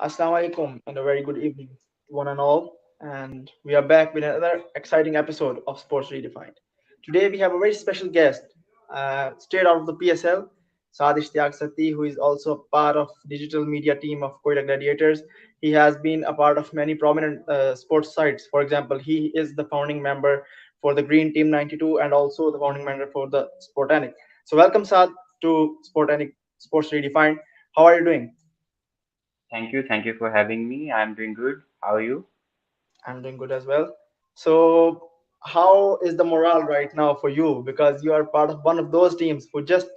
Assalamu alaikum and a very good evening to one and all. And we are back with another exciting episode of Sports Redefined. Today we have a very special guest, straight out of the PSL, Saad Ishtiaq Satti, who is also a part of digital media team of Koita Gladiators. He has been a part of many prominent sports sites. For example, he is the founding member for the Green Team 92 and also the founding member for the Sportanic. So welcome Saad to Sportanic Sports Redefined. How are you doing? Thank you for having me. I'm doing good. How are you? I'm doing good as well. So, how is the morale right now for you? Because you are part of one of those teams who just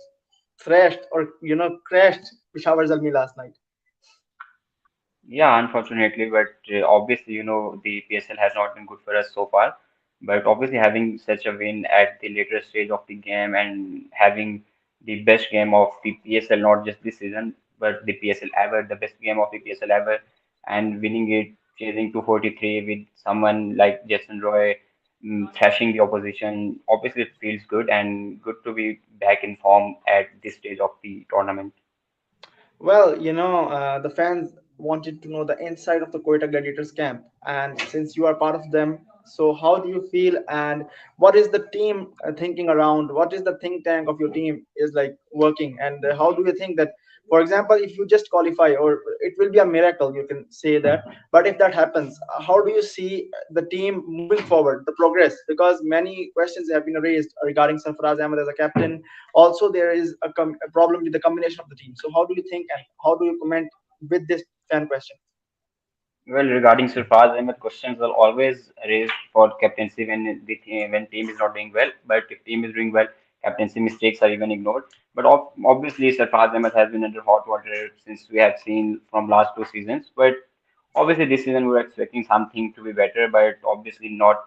thrashed or crashed Peshawar Zalmi last night. Yeah, unfortunately, but obviously, the PSL has not been good for us so far. But obviously, having such a win at the later stage of the game and having the best game of the PSL, not just this season, but the PSL ever, the best game of the PSL ever, and winning it, chasing 243 with someone like Jason Roy, thrashing the opposition. Obviously, it feels good and good to be back in form at this stage of the tournament. Well, the fans wanted to know the inside of the Koita Gladiators camp, and since you are part of them, so how do you feel, and what is the team thinking around? What is the think tank of your team is like working, and how do you think that, for example, if you just qualify, or it will be a miracle, you can say that, but if that happens, how do you see the team moving forward, the progress? Because many questions have been raised regarding Sarfaraz Ahmed as a captain. Also, there is a problem with the combination of the team. So how do you think and how do you comment with this fan question? Well, regarding Surfaz Ahmed, questions are always raised for captaincy when team is not doing well. But if team is doing well, captaincy mistakes are even ignored. But obviously, Surfaz Ahmed has been under hot water since we have seen from last two seasons. But obviously, this season we were expecting something to be better, but obviously not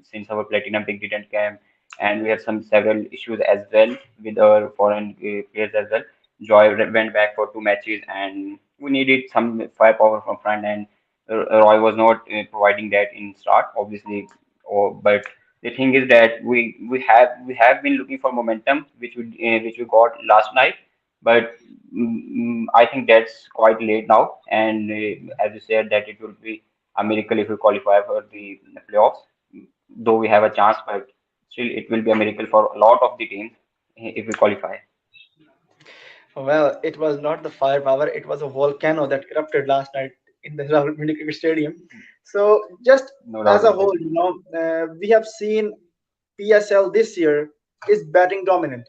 since our platinum pick didn't come, and we had some several issues as well with our foreign players as well. Joy went back for two matches, and we needed some firepower from front end. Roy was not providing that in start, obviously. But the thing is that we have been looking for momentum, which we got last night. But I think that's quite late now. And as you said, that it will be a miracle if we qualify for the playoffs. Though we have a chance, but still it will be a miracle for a lot of the teams if we qualify. Well, it was not the firepower; it was a volcano that erupted last night in the Rawalpindi Cricket Stadium. So, just No as doubt a in that. whole, we have seen PSL this year is batting dominant.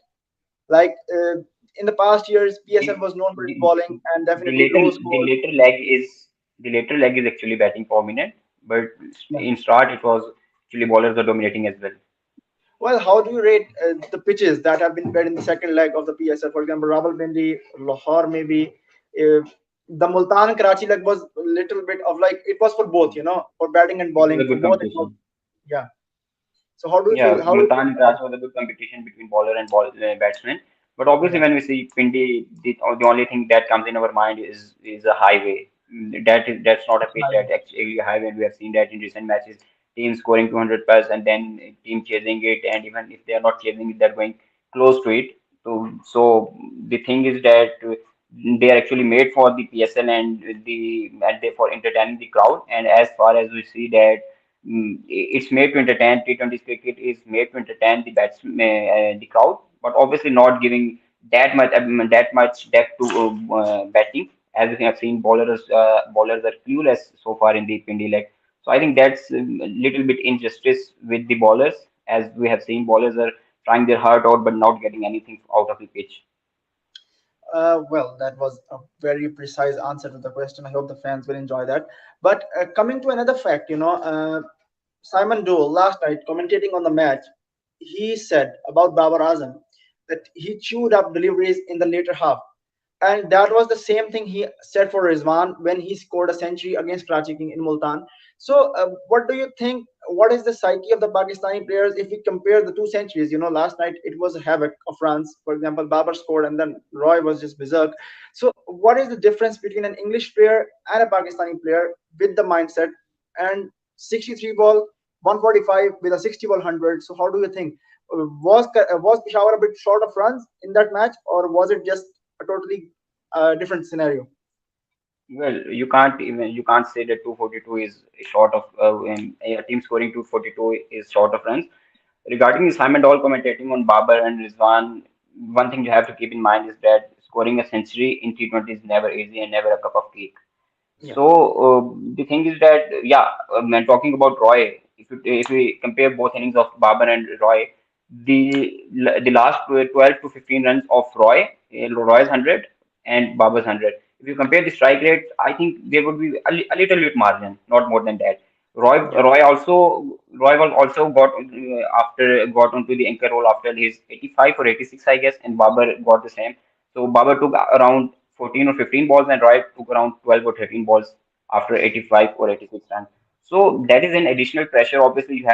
Like in the past years, PSL The, was known for its the, bowling and the definitely later low the scores. later leg is the later leg is actually batting prominent, but in start it was actually bowlers are dominating as well. Well, how do you rate the pitches that have been played in the second leg of the PSL? For example, Rawalpindi, Lahore, maybe. Uh, the Multan Karachi leg was a little bit of like it was for both, for batting and It was bowling. a For good both, it was, competition. yeah. So how do you Yeah, feel? How do you Multan feel and about Karachi was a good competition between bowler and batsman. But obviously, yeah. when we see Pindi, the only thing that comes in our mind is a highway. That's not a pitch that actually a highway. We have seen that in recent matches, teams scoring 200 plus and then team chasing it, and even if they are not chasing it, they're going close to it. So the thing is that they are actually made for the PSL and they for entertaining the crowd. And as far as we see that. It's made to entertain. T20 cricket is made to entertain the the crowd, but obviously not giving that much depth to batting. As we have seen, bowlers are clueless so far in the Pindi leg. So I think that's a little bit injustice with the bowlers, as we have seen bowlers are trying their heart out but not getting anything out of the pitch. Well, that was a very precise answer to the question. I hope the fans will enjoy that. But coming to another fact, Simon Dole last night commentating on the match, he said about Babar Azam that he chewed up deliveries in the later half. And that was the same thing he said for Rizwan when he scored a century against Karachi King in Multan. So, what do you think? What is the psyche of the Pakistani players if we compare the two centuries? Last night it was a havoc of runs. For example, Babar scored and then Roy was just berserk. So, what is the difference between an English player and a Pakistani player with the mindset and 63 ball, 145 with a 60 ball 100? So, how do you think? Was Peshawar a bit short of runs in that match, or was it just a totally different scenario? Well, you can't say that 242 is short of a team scoring 242 is short of runs. Regarding Simon Dowell commentating on Babar and Rizwan, one thing you have to keep in mind is that scoring a century in T20 is never easy and never a cup of tea. Yeah, So the thing is that yeah, when talking about Roy, if we compare both innings of Babar and Roy, the last 12 to 15 runs of Roy's 100 and Babar's 100. If you compare the strike rate, I think there would be a little bit margin, not more than that. yeah. Roy was also got onto the anchor role after his 85 or 86, I guess, and Babar got the same. So Babar took around 14 or 15 balls, and Roy took around 12 or 13 balls after 85 or 86 runs. So that is an additional pressure. Obviously, you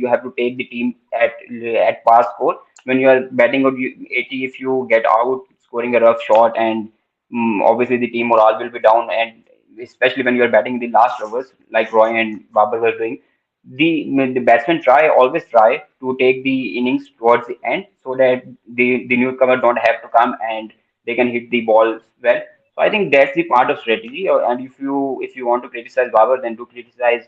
have to take the team at pass score. When you are batting out 80, if you get out scoring a rough shot, and obviously the team morale will be down, and especially when you are batting the last overs like Roy and Babar were doing, the batsmen always try to take the innings towards the end so that the newcomer don't have to come and they can hit the balls well. So I think that's the part of strategy. And if you want to criticize Babar, then do criticize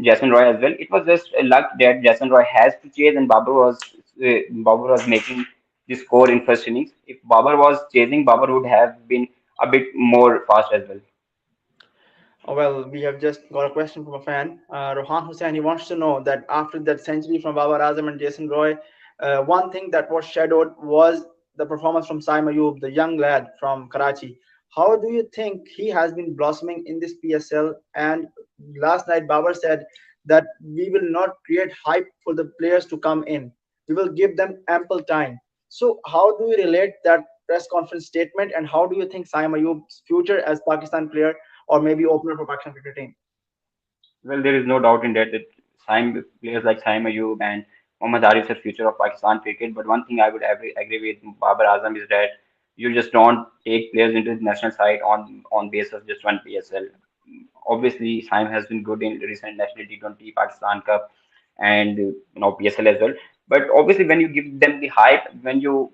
Jason Roy as well. It was just a luck that Jason Roy has to chase, and Babar was making the score in first innings. If Babar was chasing, Babar would have been a bit more fast as well. Well, we have just got a question from a fan, Rohan Hussain. He wants to know that after that century from Babar Azam and Jason Roy, one thing that was shadowed was the performance from Saim Ayub, the young lad from Karachi. How do you think he has been blossoming in this PSL? And last night, Babar said that we will not create hype for the players to come in. We will give them ample time. So, how do you relate that press conference statement? And how do you think Saim Ayub's future as Pakistan player or maybe opener for Pakistan cricket team? Well, there is no doubt in that players like Saim Ayub and Mohammad Arif are future of Pakistan cricket. But one thing I would agree with Babar Azam is that you just don't take players into the national side on basis of just one PSL. Obviously, Saim has been good in recent national T20 Pakistan Cup and PSL as well. But obviously, when you give them the hype, when you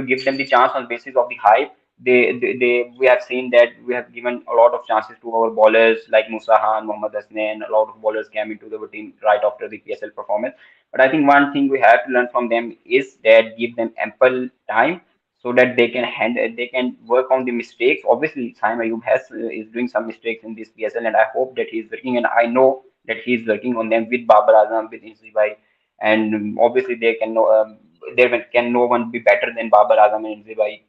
give them the chance on basis of the hype, they we have seen that we have given a lot of chances to our bowlers like Musa Khan, Mohammad Hasnain. A lot of bowlers came into the team right after the PSL performance. But I think one thing we have to learn from them is that give them ample time so that they can work on the mistakes. Obviously, Saim Ayub is doing some mistakes in this PSL, and I hope that he's working, and I know that he's working on them with Babar Azam, with Inzibhai, and obviously there can no one be better than Babar Azam and Inzibhai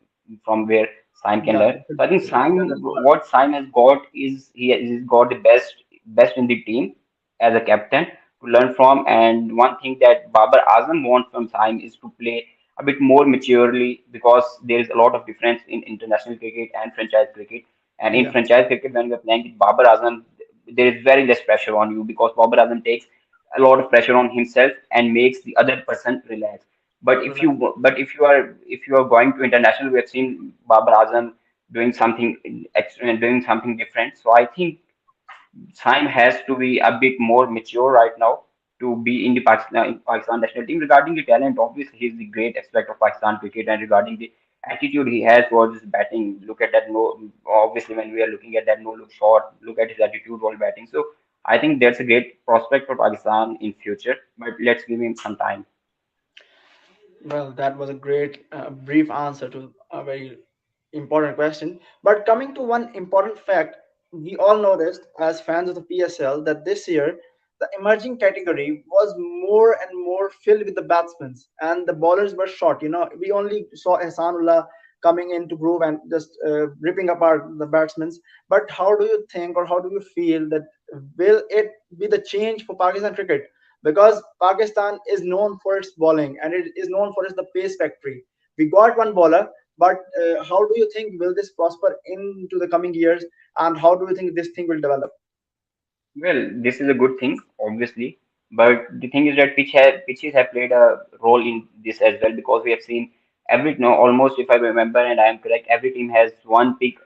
from where Saim can Yeah, learn. So I think they should learn Saim, that from us. what Saim has got is he's got the best in the team as a captain to learn from. And one thing that Babar Azam wants from Saim is to play a bit more maturely because there is a lot of difference in international cricket and franchise cricket. And in Yeah, franchise cricket, when you're playing with Babar Azam, there is very less pressure on you because Babar Azam takes a lot of pressure on himself and makes the other person relax. But if relax. you but if you are going to international, we have seen Babar Azam doing something extra and doing something different. So I think Saim has to be a bit more mature right now to be in the Pakistan national team. Regarding the talent, obviously he's the great aspect of Pakistan cricket, and regarding the attitude he has towards his batting, look at that no. Obviously, when we are looking at that no look shot, look at his attitude while batting. So I think that's a great prospect for Pakistan in future. But let's give him some time. Well, that was a great brief answer to a very important question. But coming to one important fact, we all noticed as fans of the PSL that this year the emerging category was more and more filled with the batsmen and the bowlers were short. We only saw Ehsanullah coming into groove and just ripping apart the batsmen. But how do you think or how do you feel that will it be the change for Pakistan cricket? Because Pakistan is known for its bowling and it is known for its the pace factory. We got one bowler, but how do you think will this prosper into the coming years, and how do you think this thing will develop? Well, this is a good thing, obviously, but the thing is that pitches have played a role in this as well because we have seen every no almost if I remember and I am correct, every team has one pick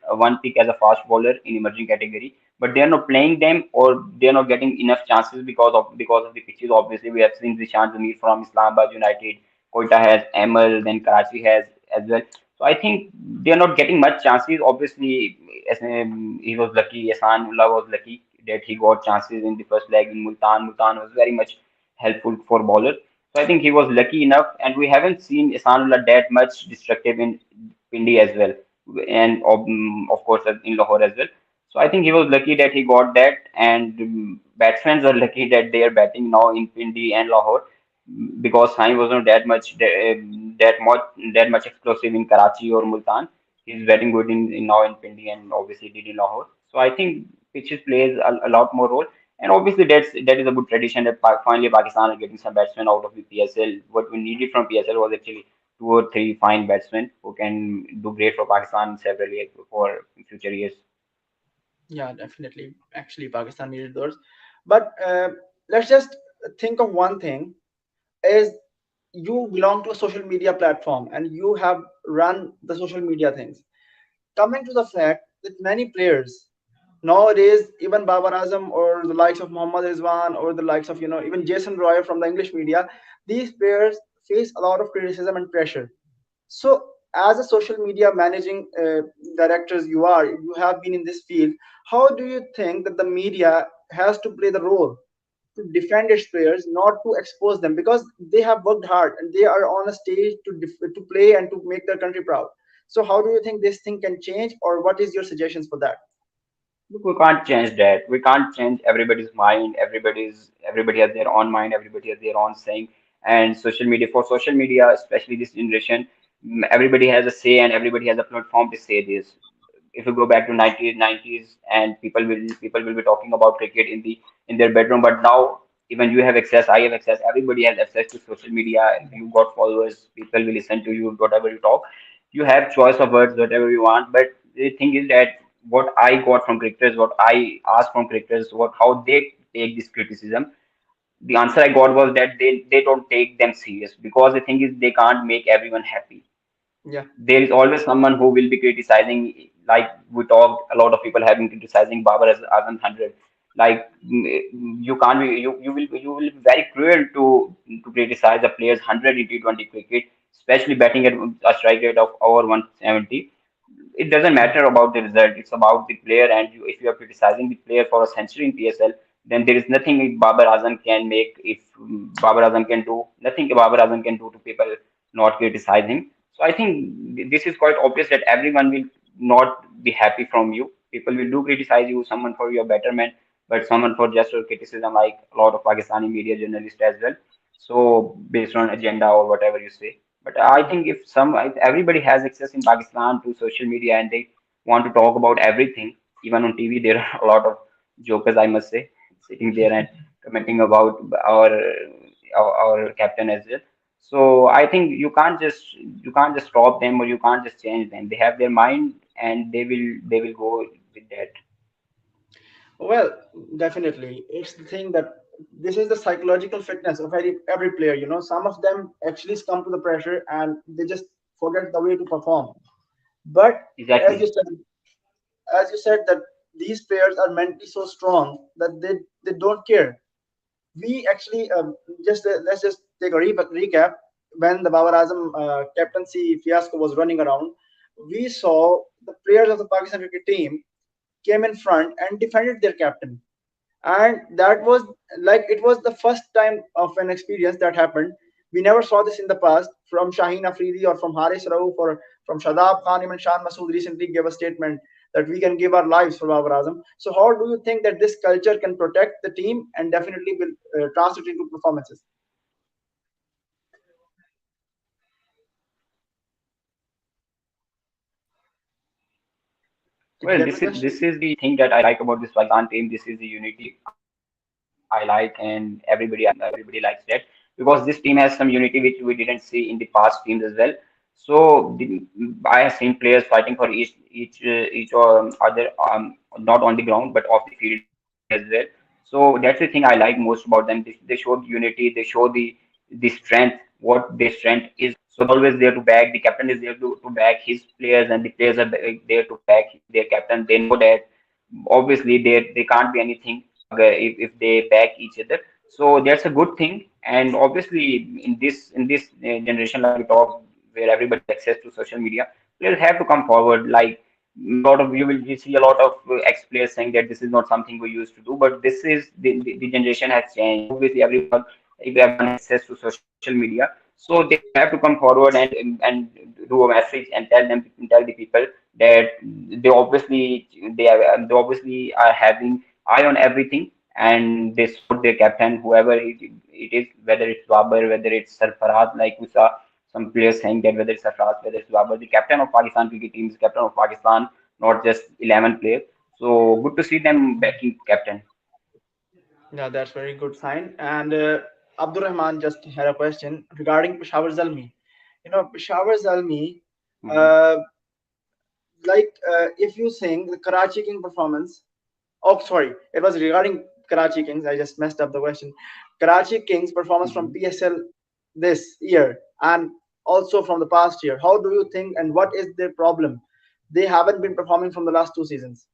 as a fast bowler in emerging category, but they are not playing them or they are not getting enough chances because of the pitches. Obviously, we have seen Zishan Zamir from Islamabad United, Quetta has Amal, then Karachi has as well. So I think they are not getting much chances. Obviously, he was lucky. Ehsanullah was lucky that he got chances in the first leg in Multan. Multan was very much helpful for bowler. So I think he was lucky enough, and we haven't seen Ehsanullah that much destructive in Pindi as well, and of course in Lahore as well. So I think he was lucky that he got that, and batsmen are lucky that they are batting now in Pindi and Lahore because Sain was not that much explosive in Karachi or Multan. He's batting good in now in Pindi and obviously did in Lahore. So I think pitches plays a lot more role. And obviously that is a good tradition that finally Pakistan are getting some batsmen out of the PSL. What we needed from PSL was actually two or three fine batsmen who can do great for Pakistan several years for future years. Yeah, definitely. Actually, Pakistan needed those. But let's just think of one thing: is you belong to a social media platform and you have run the social media things. Coming to the fact that many players nowadays, even Babar Azam or the likes of Mohammad Rizwan or the likes of even Jason Roy from the English media, these players face a lot of criticism and pressure. So, as a social media managing directors, you have been in this field. How do you think that the media has to play the role to defend its players, not to expose them, because they have worked hard and they are on a stage to play and to make their country proud. So, how do you think this thing can change, or what is your suggestions for that? Look, we can't change that. We can't change everybody's mind. Everybody has their own mind. Everybody has their own saying. And social media, especially this generation, everybody has a say and everybody has a platform to say this. If you go back to 90s and people will be talking about cricket in their bedroom, but now even you have access, I have access, everybody has access to social media. You got followers, people will listen to you, whatever you talk. You have choice of words, whatever you want. But the thing is that what I got from cricketers, what I asked from cricketers, what how they take this criticism, the answer I got was that they don't take them serious because the thing is they can't make everyone happy. Yeah, There is always someone who will be criticizing, like we talked, a lot of people have been criticizing Babar as Azam 100. Like you can't be, you will be very cruel to criticize a player's 100 in T20 cricket, especially batting at a strike rate of over 170. It doesn't yeah, matter about the result. It's about the player, and if you are criticizing the player for a century in PSL, then there is nothing Babar Azam can make. If Babar Azam can do nothing, Babar Azam can do to people not criticizing. So I think this is quite obvious that everyone will not be happy from you. People will do criticize you, someone for your betterment, but someone for just your criticism, like a lot of Pakistani media journalists as well. So based on agenda or whatever you say. But I yeah, think if everybody has access in Pakistan to social media and they want to talk about everything, even on TV, there are a lot of jokers, I must say, sitting there and commenting about our captain as well. So I think you can't just stop them or you can't just change them. They have their mind and they will go with that. well, definitely. It's the thing that this is the psychological fitness of every player. Some of them actually succumb to the pressure and they just forget the way to perform. But as you Exactly. said, as you said that these players are mentally so strong that they don't care. We actually just let's just take a recap. When the Babar Azam captaincy fiasco was running around, we saw the players of the Pakistan cricket team came in front and defended their captain, and that was like it was the first time of an experience that happened. We never saw this in the past from Shaheen Afridi or from Haris Rauf or from Shadab Khan. Even Shan Masood recently gave a statement that we can give our lives for Babar Azam. So how do you think that this culture can protect the team and definitely will translate into performances? Did you Well, get my this is question? this is the thing that I like about this Pakistan team. This is the unity I like, and everybody likes that because this team has some unity which we didn't see in the past teams as well. So I have seen players fighting for each other, not on the ground but off the field as well. So that's the thing I like most about them. They show the unity, they show the strength, what their strength is. So they're always there to back. The captain is there to back his players, and the players are there to back their captain. They know that obviously they can't be anything if they back each other. So that's a good thing. And obviously in this generation, like we talk, where everybody has access to social media, players have to come forward. Like lot of you see a lot of ex players saying that this is not something we used to do, but this is the generation has changed. Obviously, everyone has access to social media, so they have to come forward and do a message and tell the people that they obviously are having eye on everything, and they support their captain, whoever it is, whether it's Babar, whether it's Sarfaraz, like we saw some players saying that whether it's Sarfaraz, whether it's Babar, the captain of Pakistan cricket team is captain of Pakistan, not just 11 players. So good to see them backing captain. Yeah, that's very good sign. And Abdul Rahman just had a question regarding Peshawar Zalmi. Peshawar Zalmi, Mhm. uh, if you think the Karachi King performance, oh, sorry, it was regarding Karachi Kings. I just messed up the question. Karachi Kings performance from Mhm. PSL this year and also from the past year. How do you think and what is their problem? They haven't been performing from the last 2 seasons.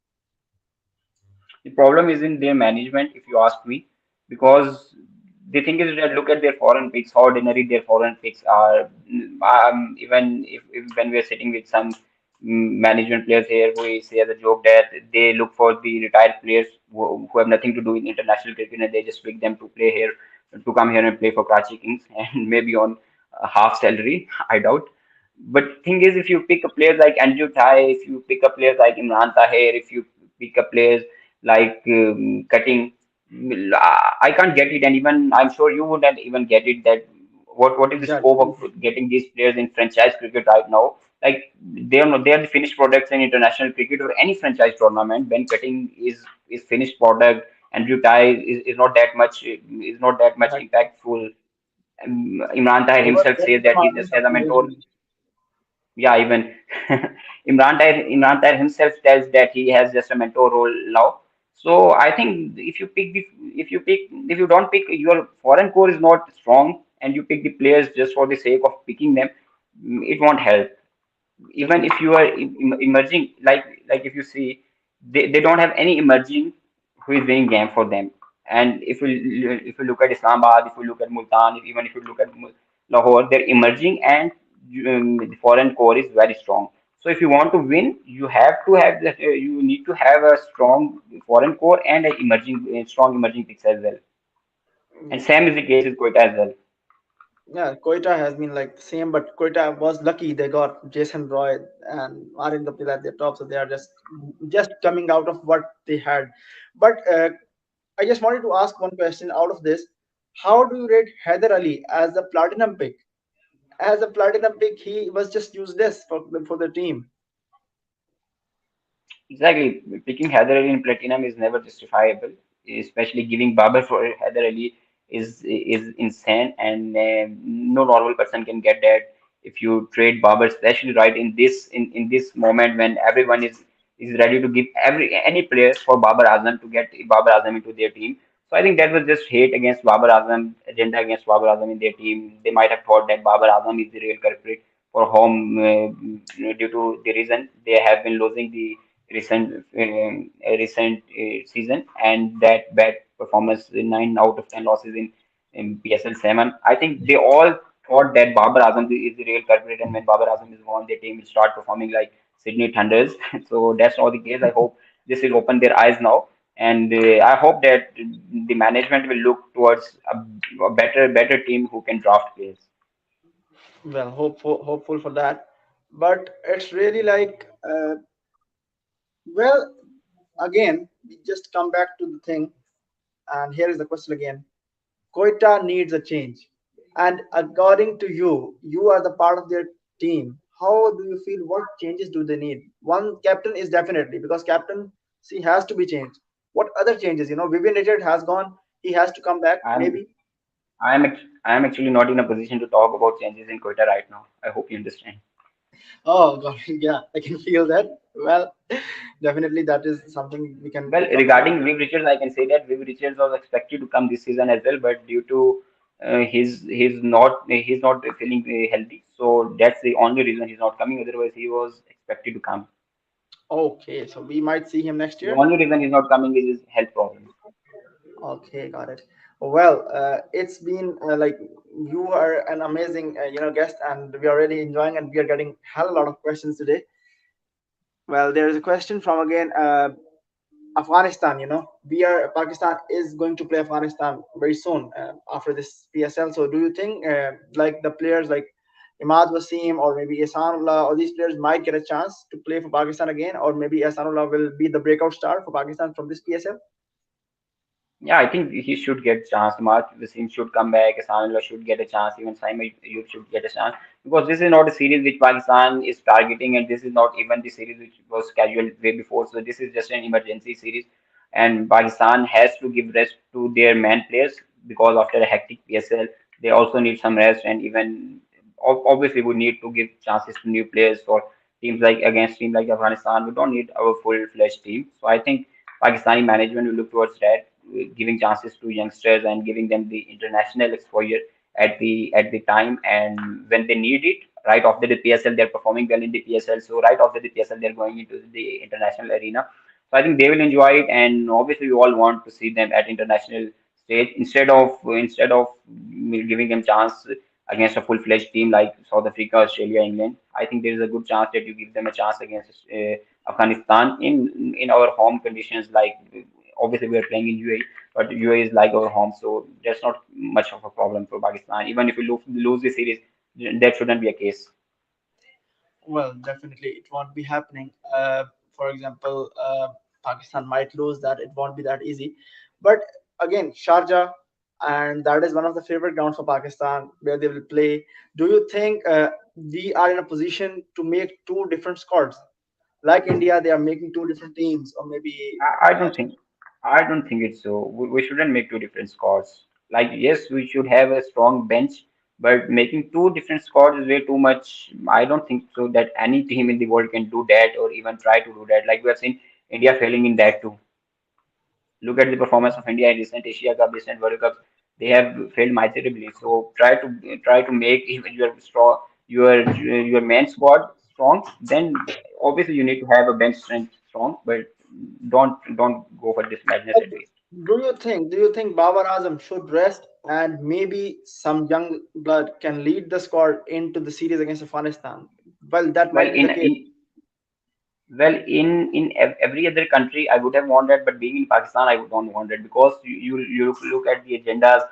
The problem is in their management, if you ask me, because the thing is that look at their foreign picks, how ordinary their foreign picks are. Even if when we are sitting with some management players here, we say as a joke that they look for the retired players who have nothing to do in international cricket, and they just pick them to play here, to come here and play for Karachi Kings, and maybe on half salary, I doubt. But thing is, if you pick a player like Andrew Thai, if you pick a player like Imran Tahir, if you pick a players like cutting. I can't get it, and even I'm sure you wouldn't even get it. That what is the Yeah, scope of getting these players in franchise cricket right now? Like they are the finished products in international cricket or any franchise tournament. When cutting is finished product, Andrew Ty is not that much exactly. impactful. Imran Tahir They were himself very says that he just demanding has of a the mentor. regime. Yeah, even Imran Tahir himself tells that he has just a mentor role now. So I think if you don't pick, your foreign core is not strong, and you pick the players just for the sake of picking them, it won't help. Even if you are emerging, like if you see, they don't have any emerging who is winning game for them. And if you look at Islamabad, if you look at Multan, even if you look at Lahore, they're emerging, and the foreign core is very strong. So if you want to win, you have to have you need to have a strong foreign core and a strong emerging picks as well. And Mm, same is the case with Quetta as well. yeah, Koita has been like the same, but Koita was lucky they got Jason Roy and Marin Kapil at their top, so they are just coming out of what they had. But I just wanted to ask one question out of this: how do you rate Haider Ali as a platinum pick? As a platinum pick, he was just useless for the team. Exactly. Picking Hyder Ali in platinum is never justifiable, especially giving Babar for Hyder Ali is insane, and no normal person can get that. If you trade Babar, especially right in this moment when everyone is ready to give any player for Babar Azam to get Babar Azam into their team. So I think that was just hate against Babar Azam, agenda against Babar Azam in their team. They might have thought that Babar Azam is the real culprit for home due to the reason they have been losing the recent season, and that bad performance in 9 out of 10 losses in PSL 7. I think they all thought that Babar Azam is the real culprit, and when Babar Azam is gone, their team will start performing like Sydney Thunders. So that's not the case. I hope this will open their eyes now, and I hope that the management will look towards a better team who can draft players. Well, hopeful for that, but it's really like, well, again, we just come back to the thing, and here is the question again. Koita needs a change. And according to you, you are the part of their team. How do you feel? What changes do they need? One captain is definitely because captaincy has to be changed. What other changes? Vivian Richard has gone. He has to come back, I'm maybe. I'm actually not in a position to talk about changes in Quetta right now. I hope you understand. Oh God, yeah, I can feel that. Well, definitely that is something we can Well, talk about regarding later. Viv Richards, I can say that Viv Richards was expected to come this season as well, but due to he's not feeling healthy, so that's the only reason he's not coming. Otherwise, he was expected to come. Okay, so we might see him next The year. only reason he's not coming is his health problem. Okay, got it. Well, it's been like you are an amazing, guest, and we are really enjoying, and we are getting hell a lot of questions today. Well, there is a question from again Afghanistan. We are Pakistan is going to play Afghanistan very soon after this PSL. So, do you think like the players like Imad Wasim or maybe Ihsanullah or these players might get a chance to play for Pakistan again, or maybe Ihsanullah will be the breakout star for Pakistan from this PSL? Yeah, I think he should get chance. Mark Wasim should come back. Sanullah should get a chance. Even Simon you should get a chance because this is not a series which Pakistan is targeting, and this is not even the series which was scheduled way before. So this is just an emergency series, and Pakistan has to give rest to their main players because after a hectic PSL, they also need some rest, and even obviously we need to give chances to new players for teams like against teams like Afghanistan. We don't need our full-fledged team. So I think Pakistani management will look towards that, giving chances to youngsters and giving them the international exposure at the time and when they need it. Right after the PSL, they're performing well in the PSL. So right after the PSL, they're going into the international arena. So I think they will enjoy it, and obviously we all want to see them at international stage instead of giving them chance against a full-fledged team like South Africa, Australia, England. I think there is a good chance that you give them a chance against Afghanistan in our home conditions. Like obviously we are playing in UAE, but UAE is like our home, so that's not much of a problem for Pakistan. Even if we lose the series, that shouldn't be a case. Well, definitely, it won't be happening. For example, Pakistan might lose that. It won't be that easy. But again, Sharjah, and that is one of the favorite grounds for Pakistan where they will play. Do you think we are in a position to make two different squads? Like India, they are making two different teams, or maybe. I don't think I don't think it's so. We shouldn't make two different squads. Like yes, we should have a strong bench, but making two different squads is way too much. I don't think so that any team in the world can do that or even try to do that. Like we have seen India failing in that too. Look at the performance of India in recent Asia Cup, recent World Cups. They have failed miserably. So try to make even your main squad strong. Then obviously you need to have a bench strength strong, but don't go for this madness But at waste. do you think Babar Azam should rest and maybe some young blood can lead the squad into the series against Afghanistan? Well, that Well, might be the case. in every other country, I would have wanted that, but being in Pakistan, I don't want it because you look at the agendas,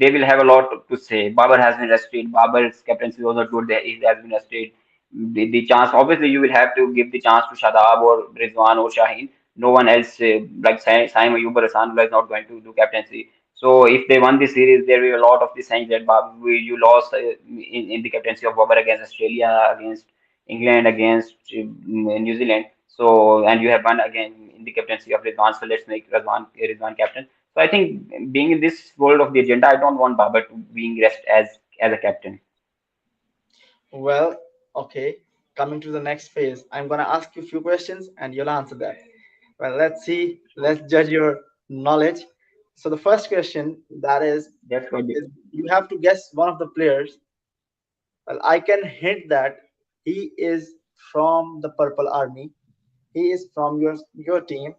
they will have a lot to say. Babar has been rested. Babar's captaincy was not good. He has been rested. The chance, obviously, you will have to give the chance to Shadab or Rizwan or Shaheen. No one else, like Saim Ayub or Hasanullah is not going to do captaincy. So if they won the series, there will be a lot of the saying that you lost in the captaincy of Babar against Australia, against England, against New Zealand. So, and you have won again in the captaincy of Rizwan. So let's make Rizwan captain. So I think being in this world of the agenda, I don't want Babar to being rest as a captain. Well, okay. Coming to the next phase, I'm gonna ask you a few questions and you'll answer that. Well, let's see. Let's judge your knowledge. So the first question that That's what is you have to guess one of the players. Well, I can hint that he is from the Purple Army. He is from your team,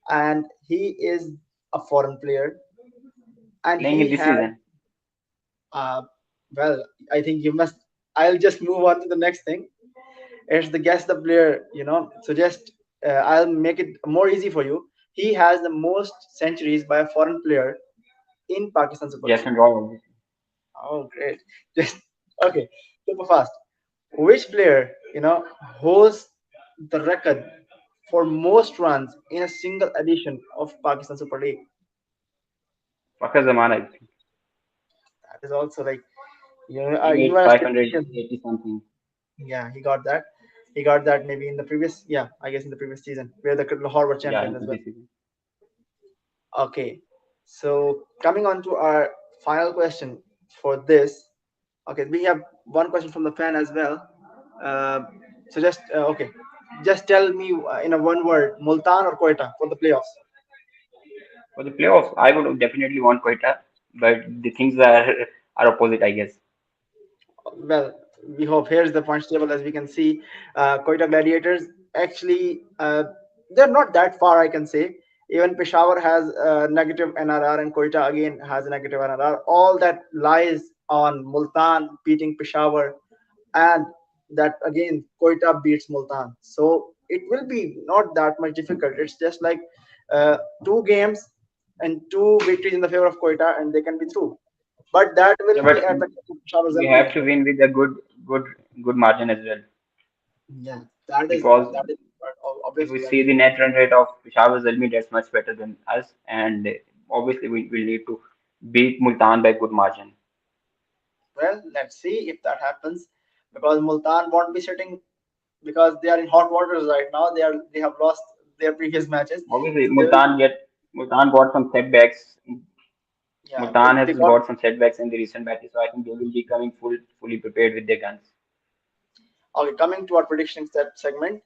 and he is a foreign player, and playing in he this has season. uh, well, I think you must. I'll just move on to the next thing. It's the guess the player. So just I'll make it more easy for you. He has the most centuries by a foreign player in Pakistan Super Yes, League. and Roy. Oh, great! Just okay, super fast. Which player holds the record for most runs in a single edition of Pakistan Super League? Fakar Zaman, I think. That is also like He you made are a statistician. 580 something. Yeah, he got that. He got that maybe in the previous, yeah, I guess in the previous season where the Lahore were Yeah, champions as into well. this season. Okay, so coming on to our final question for this. Okay, we have one question from the fan as well. Uh, so just okay, just tell me in a one word, Multan or Quetta for the playoffs. For the playoffs, I would definitely want Quetta, but the things are opposite, I guess. Well, we hope here's the points table as we can see. Quetta Gladiators actually they're not that far, I can say. Even Peshawar has a negative NRR, and Quetta again has a negative NRR. All that lies on Multan beating Peshawar, and that again Quetta beats Multan. So it will be not that much difficult. It's just like uh, two games and two victories in the favor of Quetta, and they can be through. But that Yeah, will but be at the cost of Peshawar's we well-being. have to win with a good good margin as well. Yeah, that is Because that is if we obviously that see is. the net run rate of Peshawar's Zalmi, that's much better than us, and obviously we will need to beat Multan by good margin. Well, let's see if that happens, because Multan won't be sitting, because they are in hot waters right now. They have lost their previous matches, Obviously, so they will be. Multan got some setbacks. Yeah, Multan they has got. got some setbacks in the recent matches, so I think they will be coming fully prepared with their guns. Okay, coming to our prediction segment.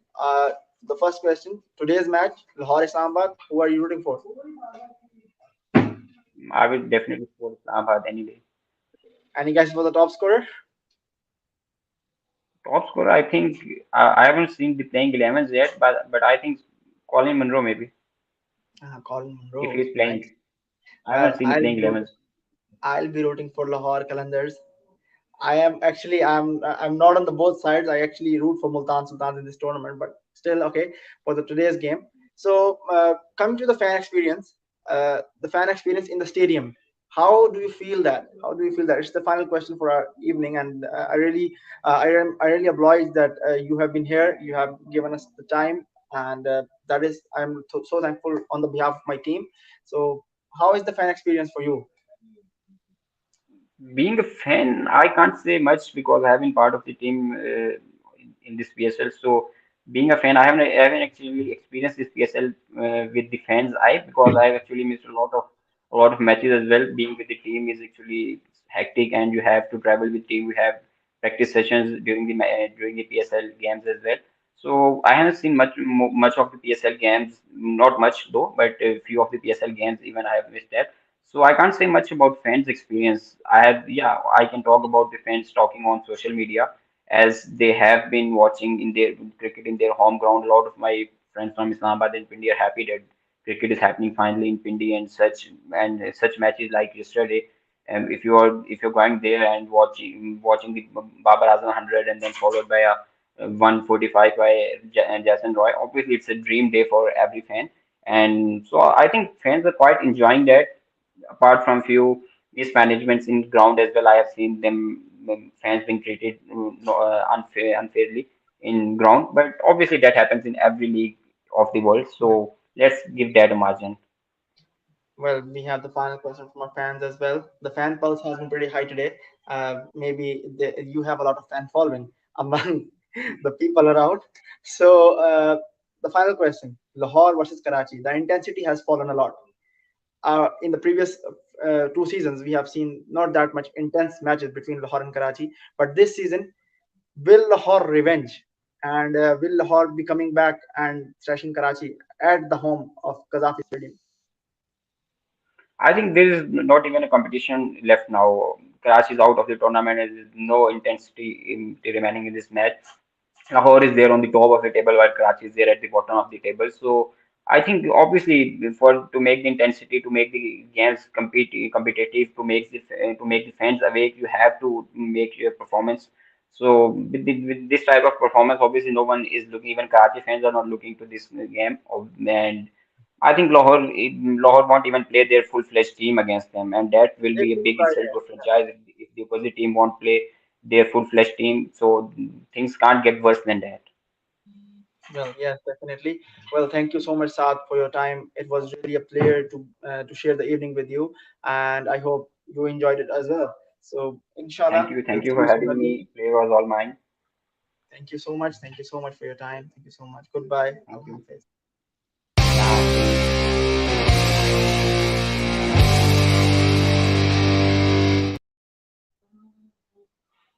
The first question: today's match, Lahore Islamabad. Who are you rooting for? I will definitely support Islamabad anyway. Any guys for the top scorer? Top scorer, I think I haven't seen the playing 11s yet, but I think Colin Munro maybe Colin if Monroe. he's Nice. playing. I haven't Well, seen the playing 11s. I'll be rooting for Lahore Qalandars. I am actually I'm not on the both sides. I actually root for Multan Sultans in this tournament, but still okay for the today's game. So coming to the fan experience, the fan experience in the stadium. How do you feel that? How do you feel that? It's the final question for our evening, and I really oblige that you have been here. You have given us the time, and that is I'm so thankful on the behalf of my team. So how is the fan experience for you? Being a fan, I can't say much because I have been part of the team in this PSL. So being a fan, I haven't actually experienced this PSL with the fans eye because I have actually missed a lot of matches as well. Being with the team is actually hectic, and you have to travel with team. We have practice sessions during the PSL games as well. So I haven't seen much of the PSL games, not much though, but a few of the PSL games even I have missed that. So I can't say much about fans' experience. Yeah, I can talk about the fans talking on social media as they have been watching in their cricket in their home ground. A lot of my friends from Islamabad and Pindi are happy that cricket is happening finally in Pindi and such matches like yesterday. And if you're going there and watching the Babar Azam 100 and then followed by a 145 by Jason Roy, obviously it's a dream day for every fan. And so I think fans are quite enjoying that apart from few mismanagements in ground as well. I have seen them fans being treated no, unfairly in ground, but obviously that happens in every league of the world. So let's give that a margin. Well, we have the final question from our fans as well. The fan pulse has been pretty high today. Maybe you have a lot of fan following among the people around. So, the final question: Lahore versus Karachi. The intensity has fallen a lot. In the previous 2 seasons, we have seen not that much intense matches between Lahore and Karachi. But this season, will Lahore revenge? And will Lahore be coming back and thrashing Karachi at the home of Qaddafi Stadium? I think there is not even a competition left now. Karachi is out of the tournament. There is no intensity remaining in this match. Lahore is there on the top of the table while Karachi is there at the bottom of the table. So I think obviously for to make the intensity, to make the games competitive, to make the fans awake, you have to make your performance. So with this type of performance, obviously no one is looking. Even Karachi fans are not looking to this game. And I think Lahore won't even play their full-fledged team against them, and that will They be a will big try insult to a franchise if the opposite team won't play their full-fledged team. So things can't get worse than that. Well, yes, definitely. Well, thank you so much, Saad, for your time. It was really a pleasure to share the evening with you, and I hope you enjoyed it as well. So, inshallah, we'll Thank you see for you soon having again. me. Play was all mine. Thank you so much. Thank you so much for your time. Thank you so much. Goodbye. Thank Allah you. Hafiz.